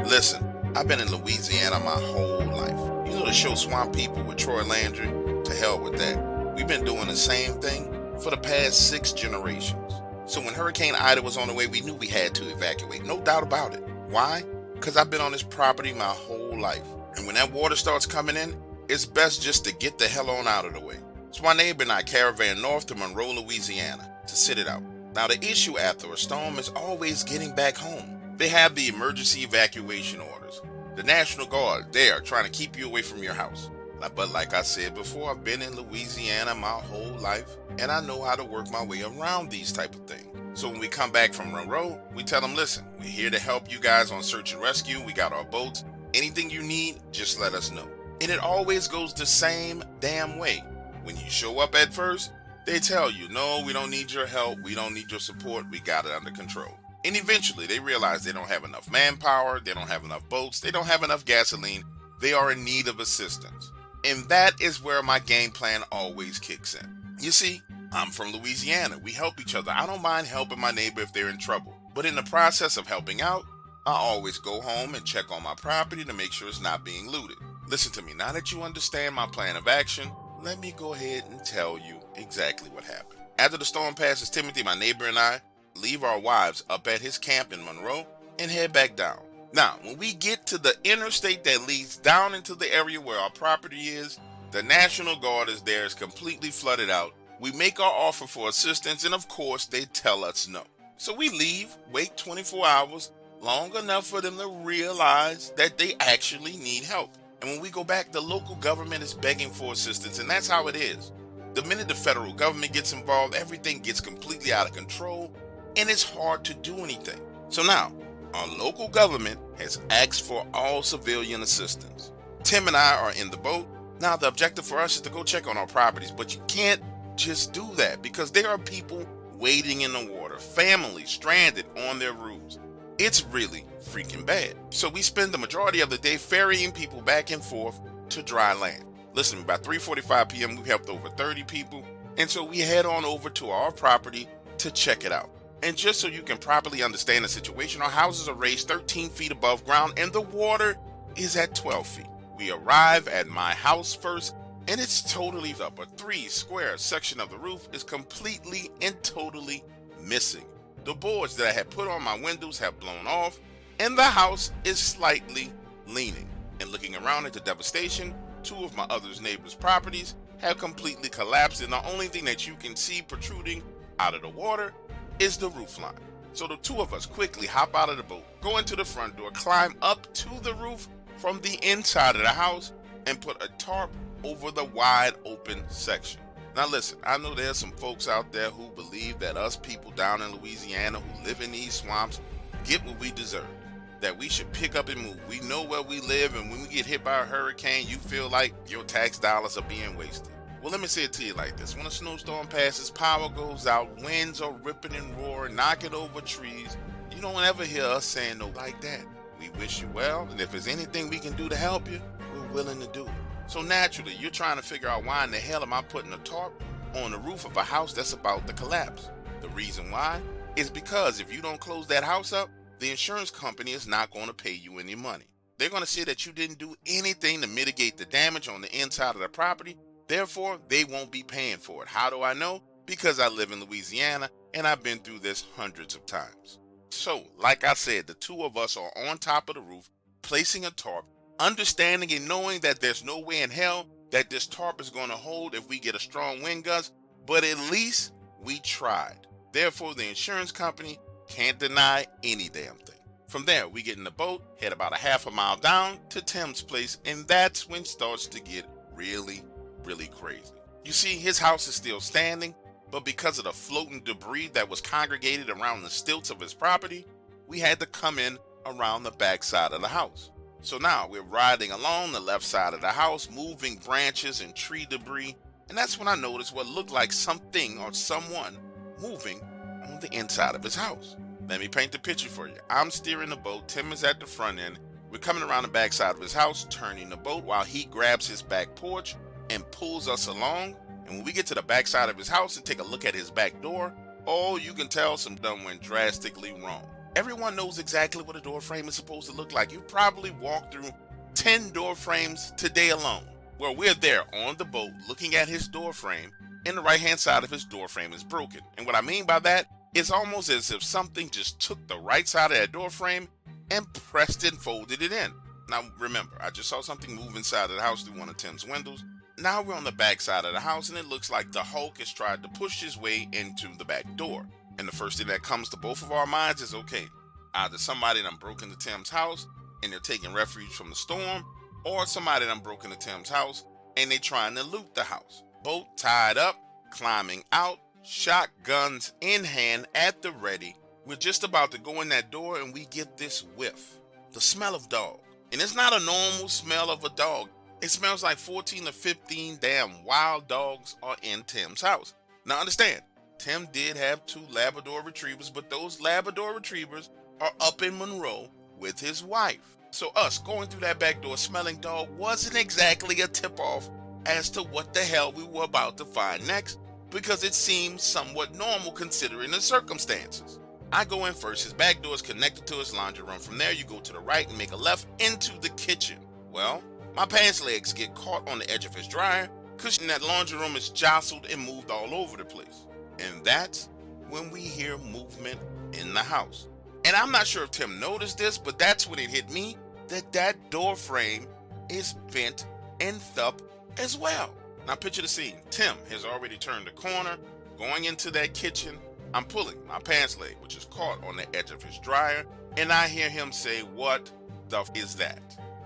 Listen, I've been in Louisiana my whole life. You know the show Swamp People with Troy Landry? To hell with that. We've been doing the same thing for the past 6 generations. So when Hurricane Ida was on the way, we knew we had to evacuate. No doubt about it. Why? Because I've been on this property my whole life. And when that water starts coming in, it's best just to get the hell on out of the way. So my neighbor and I caravan north to Monroe, Louisiana to sit it out. Now the issue after a storm is always getting back home. They have the emergency evacuation orders. The National Guard, they are trying to keep you away from your house. But like I said before, I've been in Louisiana my whole life, and I know how to work my way around these type of things. So when we come back from Monroe, we tell them, listen, we're here to help you guys on search and rescue. We got our boats. Anything you need, just let us know. And it always goes the same damn way. When you show up at first, they tell you, no, we don't need your help. We don't need your support. We got it under control. And eventually they realize they don't have enough manpower. They don't have enough boats. They don't have enough gasoline. They are in need of assistance. And that is where my game plan always kicks in. You see, I'm from Louisiana. We help each other. I don't mind helping my neighbor if they're in trouble. But in the process of helping out, I always go home and check on my property to make sure it's not being looted. Listen to me, now that you understand my plan of action, let me go ahead and tell you exactly what happened. After the storm passes, Timothy, my neighbor, and I leave our wives up at his camp in Monroe and head back down. Now, when we get to the interstate that leads down into the area where our property is, the National Guard is there, is completely flooded out. We make our offer for assistance, and of course, they tell us no. So we leave, wait 24 hours, long enough for them to realize that they actually need help. And when we go back, the local government is begging for assistance, and that's how it is. The minute the federal government gets involved, everything gets completely out of control, and it's hard to do anything. So now, our local government has asked for all civilian assistance. Tim and I are in the boat. Now, the objective for us is to go check on our properties, but you can't just do that because there are people waiting in the water, families stranded on their roofs. It's really freaking bad. So we spend the majority of the day ferrying people back and forth to dry land. Listen, by 3:45 p.m., we've helped over 30 people. And so we head on over to our property to check it out. And just so you can properly understand the situation, our houses are raised 13 feet above ground and the water is at 12 feet. We arrive at my house first, and it's totally up. A 3-square section of the roof is completely and totally missing. The boards that I had put on my windows have blown off, and the house is slightly leaning. And looking around at the devastation, 2 of my other neighbors' properties have completely collapsed, and the only thing that you can see protruding out of the water is the roof line. So the 2 of us quickly hop out of the boat, go into the front door, climb up to the roof from the inside of the house, and put a tarp over the wide open section. Now listen, I know there's some folks out there who believe that us people down in Louisiana who live in these swamps get what we deserve, that we should pick up and move. We know where we live, and when we get hit by a hurricane, you feel like your tax dollars are being wasted. Well, let me say it to you like this. When a snowstorm passes, power goes out, winds are ripping and roaring, knocking over trees. You don't ever hear us saying no like that. We wish you well, and if there's anything we can do to help you, we're willing to do it. So naturally, you're trying to figure out why in the hell am I putting a tarp on the roof of a house that's about to collapse? The reason why is because if you don't close that house up, the insurance company is not going to pay you any money. They're going to say that you didn't do anything to mitigate the damage on the inside of the property. Therefore, they won't be paying for it. How do I know? Because I live in Louisiana and I've been through this hundreds of times. So, like I said, the 2 of us are on top of the roof, placing a tarp, understanding and knowing that there's no way in hell that this tarp is going to hold if we get a strong wind gust, but at least we tried. Therefore, the insurance company can't deny any damn thing. From there, we get in the boat, head about a half a mile down to Tim's place, and that's when it starts to get really crazy. You see, his house is still standing, but because of the floating debris that was congregated around the stilts of his property, we had to come in around the back side of the house. So now we're riding along the left side of the house, moving branches and tree debris, and that's when I noticed what looked like something or someone moving on the inside of his house. Let me paint the picture for you. I'm steering the boat, Tim is at the front end, we're coming around the back side of his house, turning the boat while he grabs his back porch and pulls us along. And when we get to the back side of his house and take a look at his back door, oh, you can tell some done went drastically wrong. Everyone knows exactly what a door frame is supposed to look like. You've probably walked through 10 door frames today alone. Well, we're there on the boat looking at his door frame, and the right hand side of his door frame is broken. And what I mean by that, it's almost as if something just took the right side of that door frame and pressed and folded it in. Now remember, I just saw something move inside of the house through one of Tim's windows. Now we're on the back side of the house, and it looks like the Hulk has tried to push his way into the back door. And the first thing that comes to both of our minds is, okay, either somebody done broke into Tim's house and they're taking refuge from the storm, or somebody done broke into Tim's house and they trying to loot the house. Boat tied up, climbing out, shotguns in hand at the ready. We're just about to go in that door and we get this whiff. The smell of dog. And it's not a normal smell of a dog. It smells like 14 to 15 damn wild dogs are in Tim's house. Now understand, Tim did have 2 Labrador retrievers, but those Labrador retrievers are up in Monroe with his wife. So us going through that back door smelling dog wasn't exactly a tip-off as to what the hell we were about to find next, because it seemed somewhat normal considering the circumstances. I go in first. His back door is connected to his laundry room. From there, you go to the right and make a left into the kitchen. Well, my pants legs get caught on the edge of his dryer, cushion that laundry room is jostled and moved all over the place. And that's when we hear movement in the house. And I'm not sure if Tim noticed this, but that's when it hit me that that door frame is bent and up as well. Now picture the scene. Tim has already turned the corner, going into that kitchen. I'm pulling my pants leg, which is caught on the edge of his dryer, and I hear him say, "What the f is that?"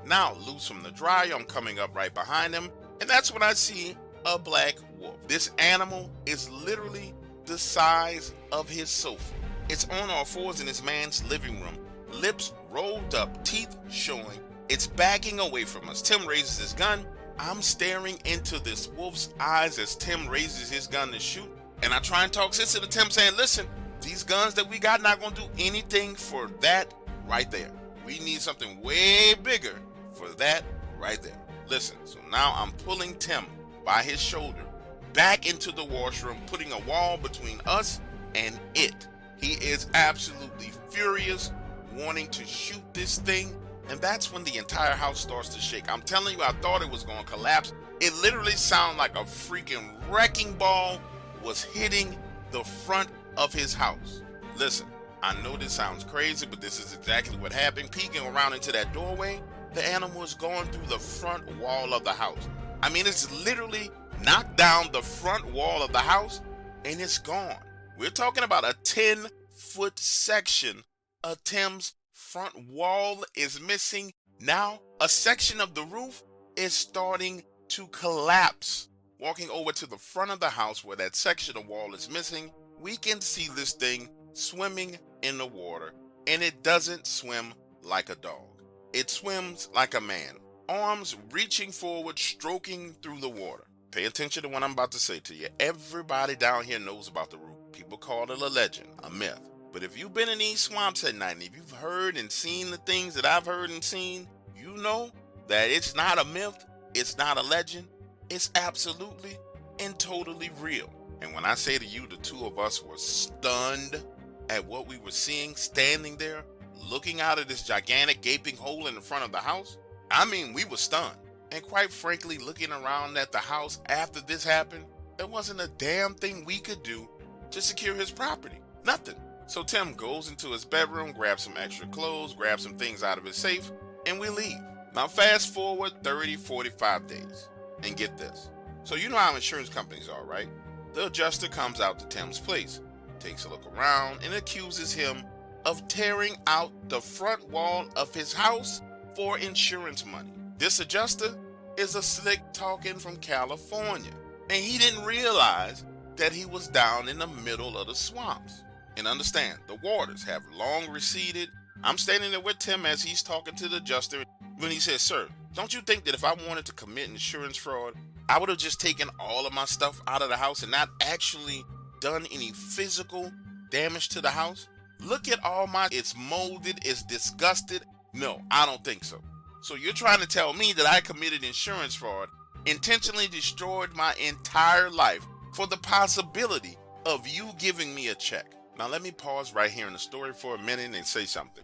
Now, loose from the dryer, I'm coming up right behind him, and that's when I see a black wolf. This animal is literally the size of his sofa. It's on all fours in this man's living room, lips rolled up, teeth showing. It's backing away from us. Tim raises his gun. I'm staring into this wolf's eyes as Tim raises his gun to shoot. And I try and talk sense to Tim, saying, listen, these guns that we got not going to do anything for that right there. We need something way bigger for that right there. Listen, so now I'm pulling Tim by his shoulder back into the washroom, putting a wall between us and it. He is absolutely furious, wanting to shoot this thing. And that's when the entire house starts to shake. I'm telling you, I thought it was going to collapse. It literally sounded like a freaking wrecking ball was hitting the front of his house. Listen, I know this sounds crazy, but this is exactly what happened. Peeking around into that doorway, the animal is going through the front wall of the house. I mean, it's literally knocked down the front wall of the house and it's gone. We're talking about a 10-foot section of Tim's front wall is missing. Now, a section of the roof is starting to collapse. Walking over to the front of the house where that section of wall is missing, we can see this thing swimming in the water, and it doesn't swim like a dog. It swims like a man, arms reaching forward, stroking through the water. Pay attention to what I'm about to say to you. Everybody down here knows about the roof. People call it a legend, a myth. But if you've been in these swamps at night, and if you've heard and seen the things that I've heard and seen, you know that it's not a myth, it's not a legend, it's absolutely and totally real. And when I say to you, the two of us were stunned at what we were seeing, standing there, looking out of this gigantic gaping hole in the front of the house. I mean, we were stunned. And quite frankly, looking around at the house after this happened, there wasn't a damn thing we could do to secure his property. Nothing. So Tim goes into his bedroom, grabs some extra clothes, grabs some things out of his safe, and we leave. Now fast forward 30, 45 days. And get this. So you know how insurance companies are, right? The adjuster comes out to Tim's place, takes a look around, and accuses him of tearing out the front wall of his house for insurance money. This adjuster is a slick talking from California, and he didn't realize that he was down in the middle of the swamps. And understand, the waters have long receded. I'm standing there with Tim as he's talking to the adjuster when he says, "Sir, don't you think that if I wanted to commit insurance fraud, I would have just taken all of my stuff out of the house and not actually done any physical damage to the house? Look at all it's molded, it's disgusted. No, I don't think so. So you're trying to tell me that I committed insurance fraud, intentionally destroyed my entire life for the possibility of you giving me a check?" Now let me pause right here in the story for a minute and say something.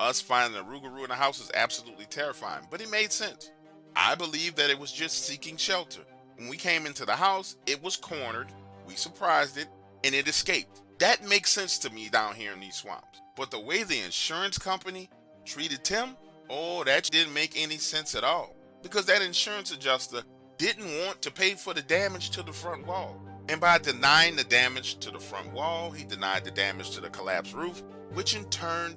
Us finding a rougarou in the house is absolutely terrifying, but it made sense. I believe that it was just seeking shelter. When we came into the house, it was cornered, we surprised it, and it escaped. That makes sense to me down here in these swamps. But the way the insurance company treated Tim, oh, that didn't make any sense at all. Because that insurance adjuster didn't want to pay for the damage to the front wall. And by denying the damage to the front wall, he denied the damage to the collapsed roof, which in turn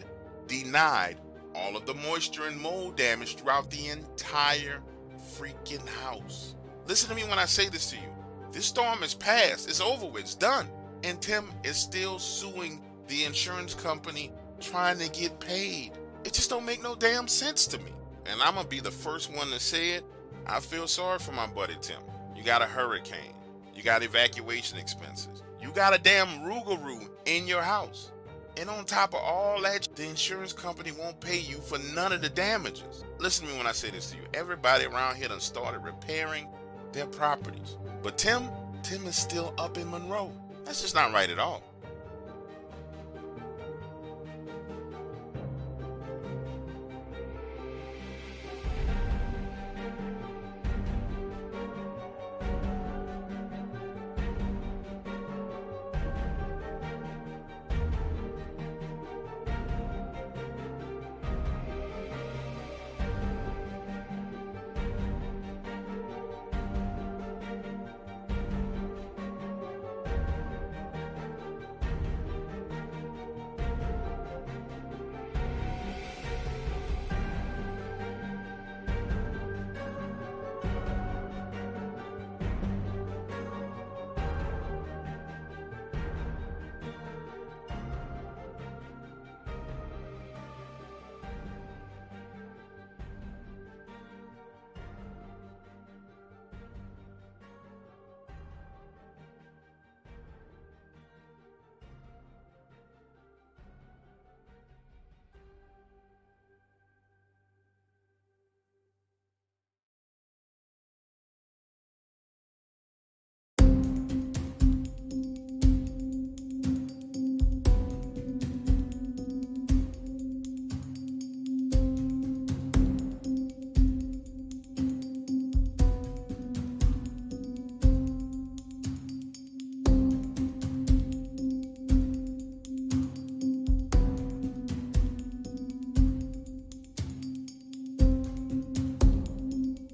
denied all of the moisture and mold damage throughout the entire freaking house. Listen to me when I say this to you. This storm is past. It's over with. It's done. And Tim is still suing the insurance company trying to get paid. It just don't make no damn sense to me. And I'm going to be the first one to say it. I feel sorry for my buddy Tim. You got a hurricane. You got evacuation expenses. You got a damn rougarou in your house. And on top of all that, the insurance company won't pay you for none of the damages. Listen to me when I say this to you. Everybody around here done started repairing their properties. But Tim is still up in Monroe. That's just not right at all.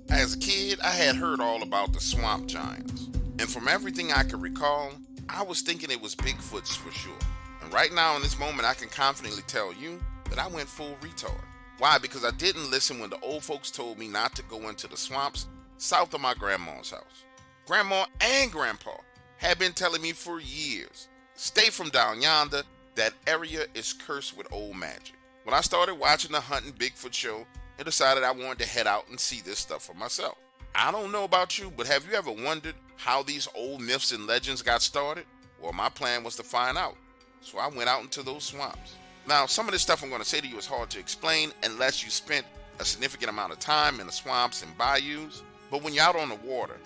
As a kid, I had heard all about the swamp giants. And from everything I could recall, I was thinking it was Bigfoots for sure. And right now in this moment, I can confidently tell you that I went full retard. Why? Because I didn't listen when the old folks told me not to go into the swamps south of my grandma's house. Grandma and grandpa had been telling me for years, stay from down yonder, that area is cursed with old magic. When I started watching the Hunting Bigfoot show, I decided I wanted to head out and see this stuff for myself. I don't know about you, but have you ever wondered how these old myths and legends got started? Well, my plan was to find out. So I went out into those swamps. Now, some of this stuff I'm going to say to you is hard to explain unless you spent a significant amount of time in the swamps and bayous. But when you're out on the water,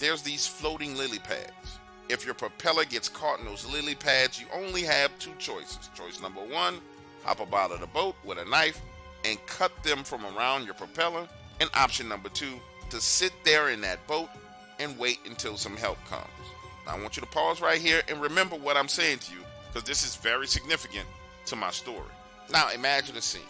there's these floating lily pads. If your propeller gets caught in those lily pads, you only have two choices. Choice number one, hop up out of the boat with a knife and cut them from around your propeller. And option number two, to sit there in that boat and wait until some help comes. Now, I want you to pause right here and remember what I'm saying to you, because this is very significant to my story. Now, imagine a scene.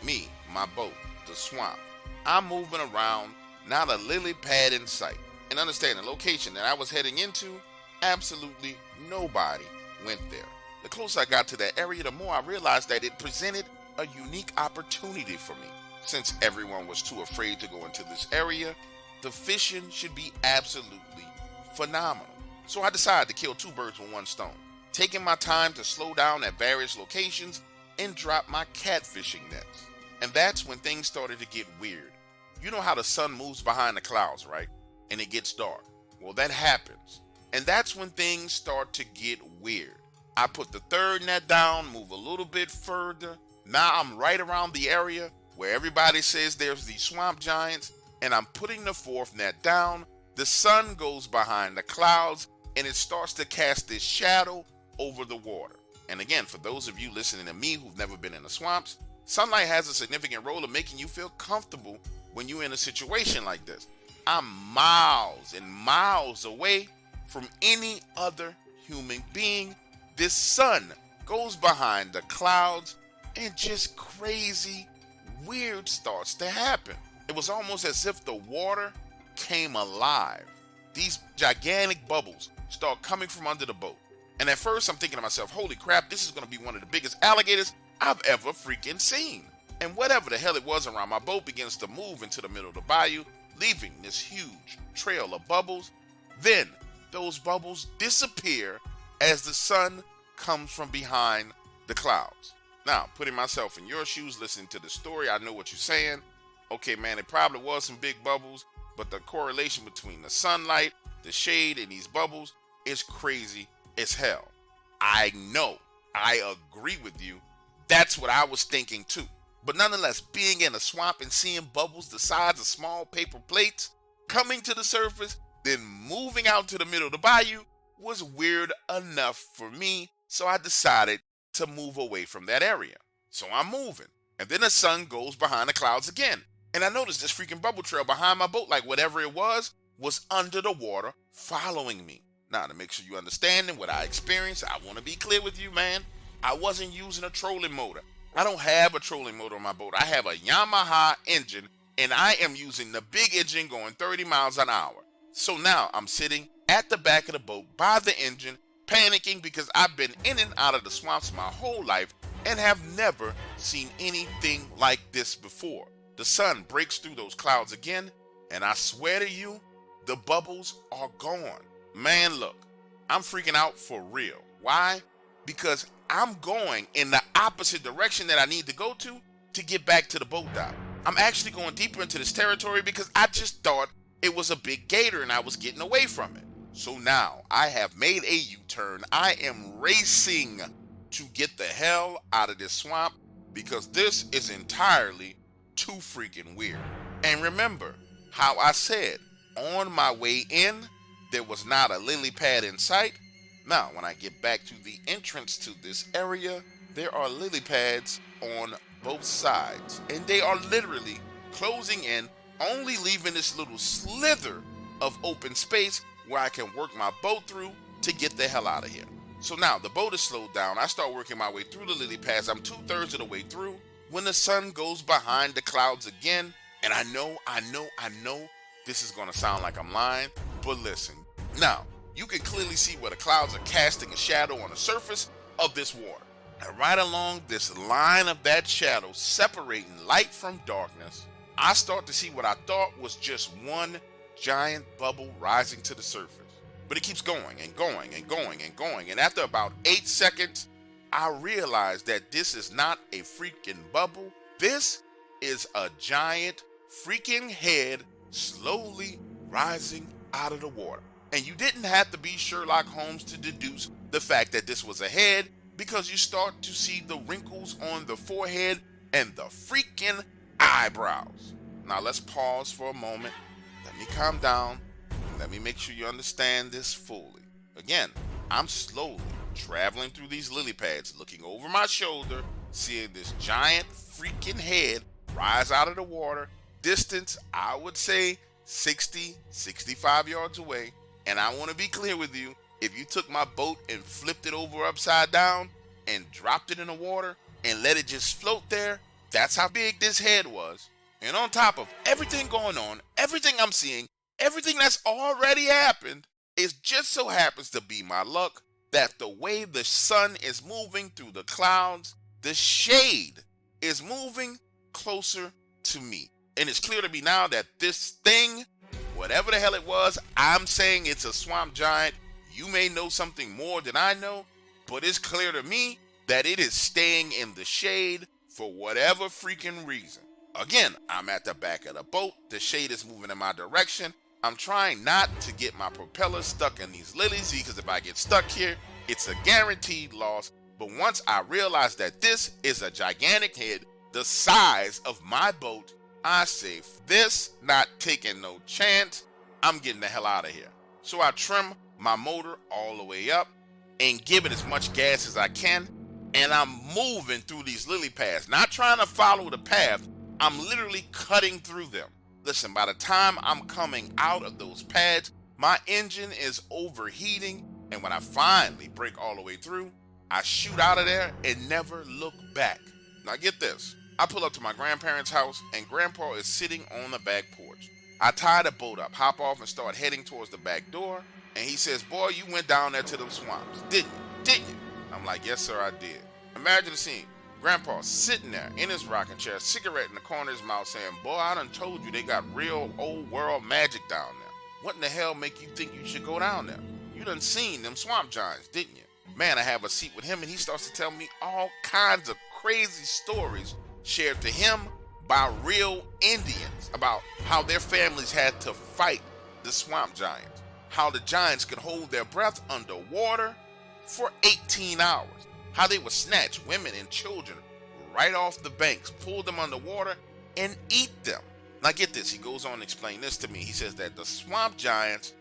Me, my boat, the swamp. I'm moving around, not a lily pad in sight. And understand the location that I was heading into, absolutely nobody went there. The closer I got to that area, the more I realized that it presented a unique opportunity for me. Since everyone was too afraid to go into this area, the fishing should be absolutely phenomenal. So I decided to kill two birds with one stone, taking my time to slow down at various locations and drop my catfishing nets. And that's when things started to get weird. You know how the sun moves behind the clouds, right? And it gets dark. Well, that happens. And that's when things start to get weird. I put the third net down, move a little bit further. Now I'm right around the area where everybody says there's these swamp giants, and I'm putting the fourth net down. The sun goes behind the clouds and it starts to cast this shadow over the water. And again, for those of you listening to me who've never been in the swamps, sunlight has a significant role in making you feel comfortable when you're in a situation like this. I'm miles and miles away from any other human being. This sun goes behind the clouds and just crazy, weird starts to happen. It was almost as if the water came alive. These gigantic bubbles start coming from under the boat. And at first I'm thinking to myself, holy crap, this is going to be one of the biggest alligators I've ever freaking seen. And whatever the hell it was around my boat begins to move into the middle of the bayou, leaving this huge trail of bubbles. Then those bubbles disappear as the sun comes from behind the clouds. Now, putting myself in your shoes, listening to the story, I know what you're saying. Okay, man, it probably was some big bubbles, but the correlation between the sunlight, the shade, and these bubbles is crazy as hell. I know, I agree with you. That's what I was thinking too. But nonetheless, being in a swamp and seeing bubbles the size of small paper plates coming to the surface, then moving out to the middle of the bayou was weird enough for me, so I decided to move away from that area. So I'm moving, and then the sun goes behind the clouds again, and I noticed this freaking bubble trail behind my boat, like whatever it was under the water following me. Now, to make sure you understand what I experienced, I want to be clear with you, man. I wasn't using a trolling motor. I don't have a trolling motor on my boat. I have a Yamaha engine, and I am using the big engine going 30 miles an hour. So now I'm sitting at the back of the boat by the engine, panicking because I've been in and out of the swamps my whole life and have never seen anything like this before. The sun breaks through those clouds again, and I swear to you, the bubbles are gone. Man, look, I'm freaking out for real. Why? Because I'm going in the opposite direction that I need to go to get back to the boat dock. I'm actually going deeper into this territory because I just thought it was a big gator and I was getting away from it. So now I have made a U-turn. I am racing to get the hell out of this swamp because this is entirely too freaking weird. And remember how I said on my way in, there was not a lily pad in sight. Now, when I get back to the entrance to this area, there are lily pads on both sides, and they are literally closing in, only leaving this little slither of open space where I can work my boat through to get the hell out of here. So now the boat is slowed down. I start working my way through the lily pads. I'm 2/3 of the way through when the sun goes behind the clouds again. And I know this is going to sound like I'm lying, but listen. Now, you can clearly see where the clouds are casting a shadow on the surface of this water. And right along this line of that shadow, separating light from darkness, I start to see what I thought was just one giant bubble rising to the surface. But it keeps going and going and going and going. And after about 8 seconds, I realize that this is not a freaking bubble. This is a giant freaking head slowly rising out of the water. And you didn't have to be Sherlock Holmes to deduce the fact that this was a head, because you start to see the wrinkles on the forehead and the freaking eyebrows. Now let's pause for a moment. Let me calm down. Let me make sure you understand this fully. Again, I'm slowly traveling through these lily pads, looking over my shoulder, seeing this giant freaking head rise out of the water. Distance, I would say 60, 65 yards away. And I want to be clear with you, if you took my boat and flipped it over upside down and dropped it in the water and let it just float there, that's how big this head was. And on top of everything going on, everything I'm seeing, everything that's already happened, it just so happens to be my luck that the way the sun is moving through the clouds, the shade is moving closer to me. And it's clear to me now that this thing, whatever the hell it was, I'm saying it's a swamp giant. You may know something more than I know, but it's clear to me that it is staying in the shade for whatever freaking reason. Again, I'm at the back of the boat. The shade is moving in my direction. I'm trying not to get my propeller stuck in these lilies, because if I get stuck here, it's a guaranteed loss. But once I realize that this is a gigantic head the size of my boat, I say, this not taking no chance. I'm getting the hell out of here. So I trim my motor all the way up and give it as much gas as I can. and I'm moving through these lily pads, not trying to follow the path. I'm literally cutting through them. Listen, by the time I'm coming out of those pads, my engine is overheating, and when I finally break all the way through, I shoot out of there and never look back. Now get this. I pull up to my grandparents' house, and Grandpa is sitting on the back porch. I tie the boat up, hop off, and start heading towards the back door, and he says, "Boy, you went down there to them swamps, didn't you? Didn't you?" I'm like, "Yes, sir, I did." Imagine the scene. Grandpa sitting there in his rocking chair, cigarette in the corner of his mouth, saying, "Boy, I done told you they got real old world magic down there. What in the hell make you think you should go down there? You done seen them swamp giants, didn't you?" Man, I have a seat with him, and he starts to tell me all kinds of crazy stories shared to him by real Indians about how their families had to fight the swamp giants, how the giants could hold their breath underwater for 18 hours, how they would snatch women and children right off the banks, pull them underwater, and eat them. Now get this, he goes on to explain this to me. He says that the swamp giants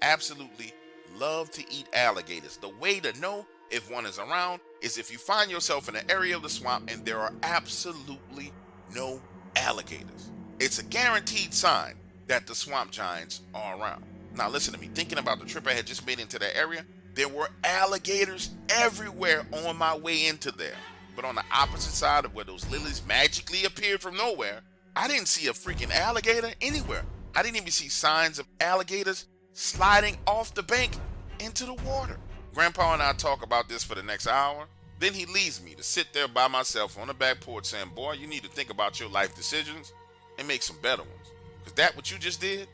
absolutely love to eat alligators. The way to know if one is around is if you find yourself in an area of the swamp and there are absolutely no alligators. It's a guaranteed sign that the swamp giants are around. Now listen to me, thinking about the trip I had just made into that area, there were alligators everywhere on my way into there. But on the opposite side of where those lilies magically appeared from nowhere, I didn't see a freaking alligator anywhere. I didn't even see signs of alligators sliding off the bank into the water. Grandpa and I talk about this for the next hour. Then he leaves me to sit there by myself on the back porch saying, "Boy, you need to think about your life decisions and make some better ones. Because that what you just did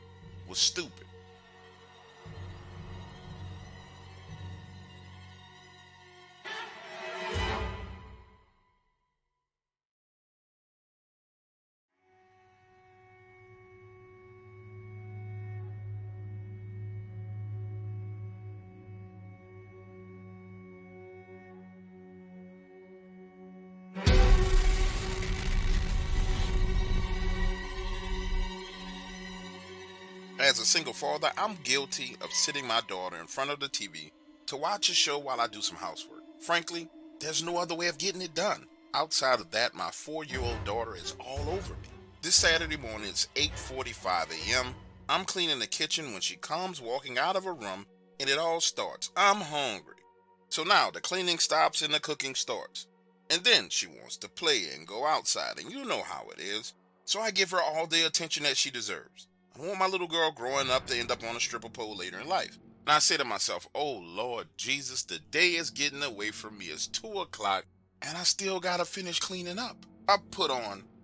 was stupid." As a single father, I'm guilty of sitting my daughter in front of the TV to watch a show while I do some housework. Frankly, there's no other way of getting it done. Outside of that, my 4-year-old daughter is all over me. This Saturday morning, it's 8:45 a.m. I'm cleaning the kitchen when she comes walking out of her room, and it all starts. I'm hungry. So now the cleaning stops and the cooking starts. And then she wants to play and go outside, and you know how it is. So I give her all the attention that she deserves. I don't want my little girl growing up to end up on a stripper pole later in life. And I say to myself, "Oh Lord Jesus, the day is getting away from me. It's 2 o'clock and I still gotta finish cleaning up."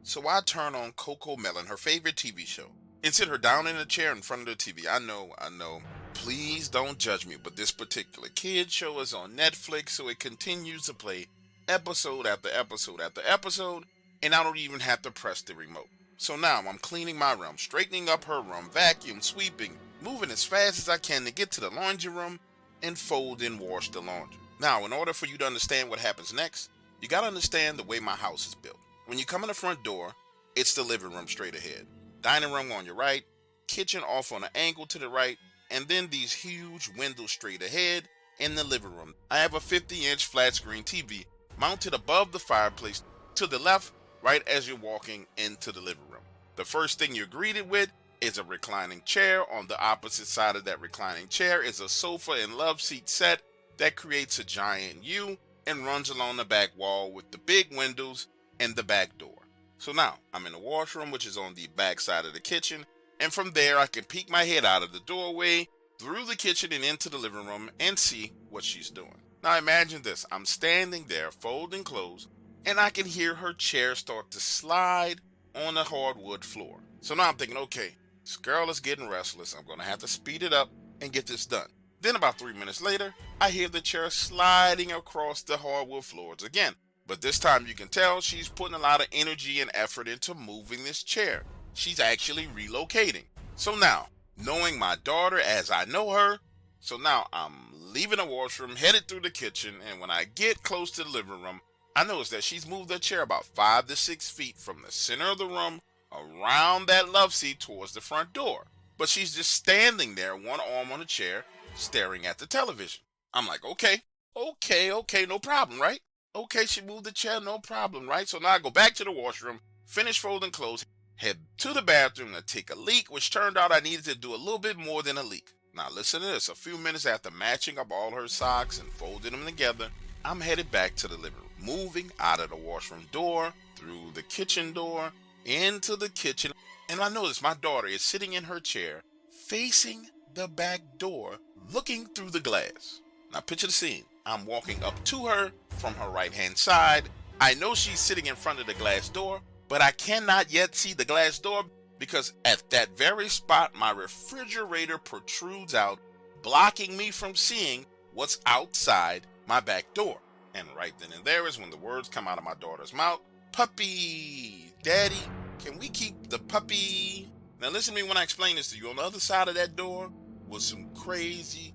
So I turn on Coco Melon, her favorite TV show, and sit her down in a chair in front of the TV. I know. Please don't judge me, but this particular kid show is on Netflix, so it continues to play episode after episode after episode, and I don't even have to press the remote. So now I'm cleaning my room, straightening up her room, vacuum, sweeping, moving as fast as I can to get to the laundry room and fold and wash the laundry. Now, in order for you to understand what happens next, you gotta understand the way my house is built. When you come in the front door, it's the living room straight ahead, dining room on your right, kitchen off on an angle to the right, and then these huge windows straight ahead in the living room. I have a 50-inch flat screen TV mounted above the fireplace to the left, right as you're walking into the living room. The first thing you're greeted with is a reclining chair. On the opposite side of that reclining chair is a sofa and love seat set that creates a giant U and runs along the back wall with the big windows and the back door. So now I'm in the washroom, which is on the back side of the kitchen, and from there I can peek my head out of the doorway, through the kitchen and into the living room and see what she's doing. Now imagine this, I'm standing there folding clothes, and I can hear her chair start to slide on the hardwood floor. So now I'm thinking, okay, this girl is getting restless. I'm going to have to speed it up and get this done. Then about 3 minutes later, I hear the chair sliding across the hardwood floors again. But this time you can tell she's putting a lot of energy and effort into moving this chair. She's actually relocating. So now, knowing my daughter as I know her, so now I'm leaving the washroom, headed through the kitchen, and when I get close to the living room, I notice that she's moved her chair about 5 to 6 feet from the center of the room around that love seat towards the front door. But she's just standing there, one arm on the chair, staring at the television. I'm like, okay, Okay, no problem, right? Okay, she moved the chair, no problem, right? So now I go back to the washroom, finish folding clothes, head to the bathroom to take a leak, which turned out I needed to do a little bit more than a leak. Now listen to this. A few minutes after matching up all her socks and folding them together, I'm headed back to the living room, moving out of the washroom door, through the kitchen door, into the kitchen, and I notice my daughter is sitting in her chair, facing the back door, looking through the glass. Now picture the scene. I'm walking up to her from her right hand side. I know she's sitting in front of the glass door, but I cannot yet see the glass door because at that very spot my refrigerator protrudes out, blocking me from seeing what's outside my back door. And right then and there is when the words come out of my daughter's mouth, "Puppy, Daddy, can we keep the puppy?" Now listen to me when I explain this to you. On the other side of that door was some crazy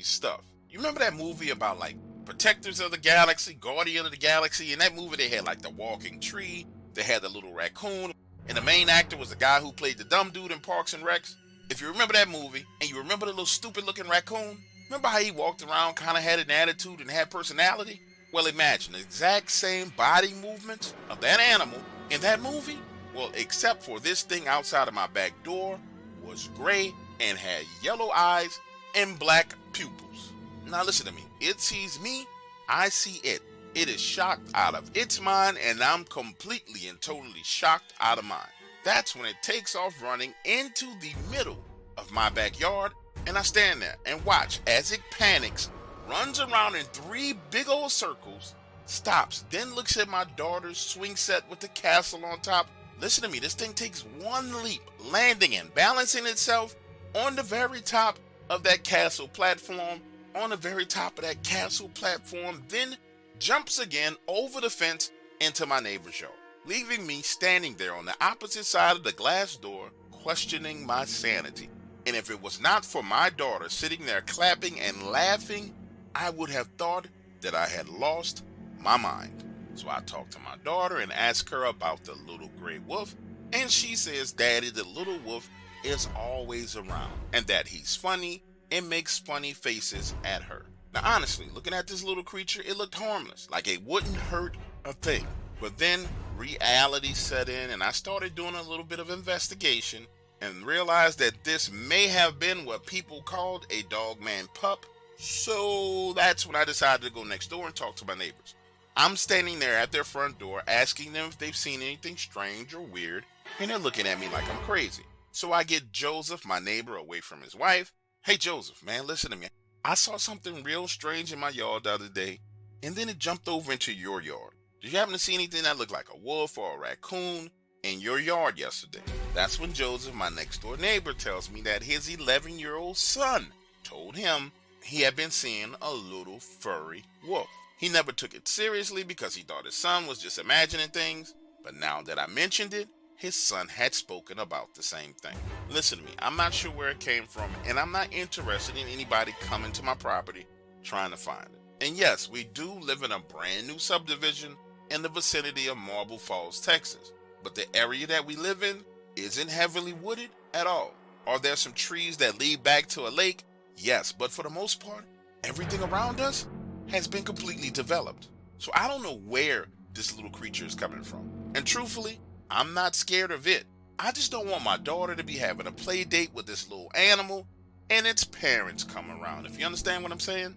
stuff. You remember that movie about like Protectors of the Galaxy, Guardian of the Galaxy? In that movie they had like the walking tree, they had the little raccoon, and the main actor was the guy who played the dumb dude in Parks and Recs. If you remember that movie, and you remember the little stupid looking raccoon, remember how he walked around, kind of had an attitude and had personality? Well, imagine the exact same body movements of that animal in that movie. Well, except for this thing outside of my back door was gray and had yellow eyes and black pupils. Now listen to me. It sees me, I see it. It is shocked out of its mind, and I'm completely and totally shocked out of mine. That's when it takes off running into the middle of my backyard, and I stand there and watch as it panics, runs around in 3 big old circles, stops, then looks at my daughter's swing set with the castle on top. Listen to me, this thing takes one leap, landing and balancing itself on the very top of that castle platform, then jumps again over the fence into my neighbor's yard, leaving me standing there on the opposite side of the glass door, questioning my sanity. And if it was not for my daughter sitting there clapping and laughing, I would have thought that I had lost my mind. So I talked to my daughter and asked her about the little gray wolf, and she says, "Daddy, the little wolf is always around, and that he's funny and makes funny faces at her." Now honestly, looking at this little creature, it looked harmless, like it wouldn't hurt a thing. But then reality set in, and I started doing a little bit of investigation and realized that this may have been what people called a dogman pup. So that's when I decided to go next door and talk to my neighbors. I'm standing there at their front door asking them if they've seen anything strange or weird, and they're looking at me like I'm crazy. So I get Joseph, my neighbor, away from his wife. "Hey Joseph, man, listen to me. I saw something real strange in my yard the other day, and then it jumped over into your yard. Did you happen to see anything that looked like a wolf or a raccoon in your yard yesterday?" That's when Joseph, my next door neighbor, tells me that his 11-year-old son told him he had been seeing a little furry wolf. He never took it seriously because he thought his son was just imagining things, but now that I mentioned it, his son had spoken about the same thing. Listen to me, I'm not sure where it came from, and I'm not interested in anybody coming to my property trying to find it. And yes, we do live in a brand new subdivision in the vicinity of Marble Falls, Texas, but the area that we live in isn't heavily wooded at all. Are there some trees that lead back to a lake? Yes, but for the most part, everything around us has been completely developed. So I don't know where this little creature is coming from. And truthfully, I'm not scared of it. I just don't want my daughter to be having a play date with this little animal and its parents come around, if you understand what I'm saying.